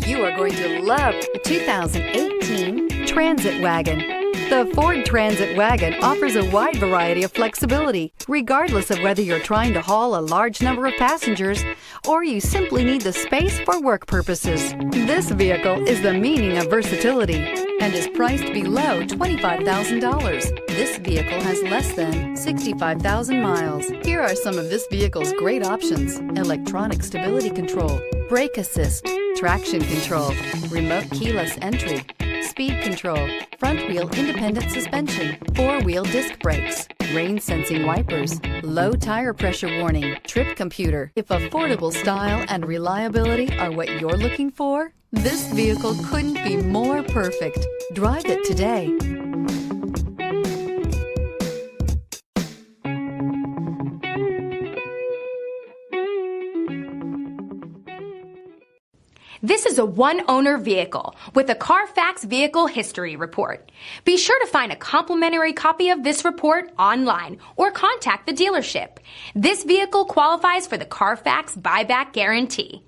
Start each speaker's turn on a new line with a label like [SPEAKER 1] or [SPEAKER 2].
[SPEAKER 1] You are going to love the 2018 Transit Wagon. The Ford Transit Wagon offers a wide variety of flexibility, regardless of whether you're trying to haul a large number of passengers or you simply need the space for work purposes. This vehicle is the meaning of versatility and is priced below $25,000. This vehicle has less than 65,000 miles. Here are some of this vehicle's great options: electronic stability control, brake assist, traction control, remote keyless entry, speed control, front wheel independent suspension, four-wheel disc brakes, rain sensing wipers, low tire pressure warning, trip computer. If affordable style and reliability are what you're looking for, this vehicle couldn't be more perfect. Drive it today.
[SPEAKER 2] This is a one-owner vehicle with a CARFAX Vehicle History Report. Be sure to find a complimentary copy of this report online or contact the dealership. This vehicle qualifies for the CARFAX Buyback Guarantee.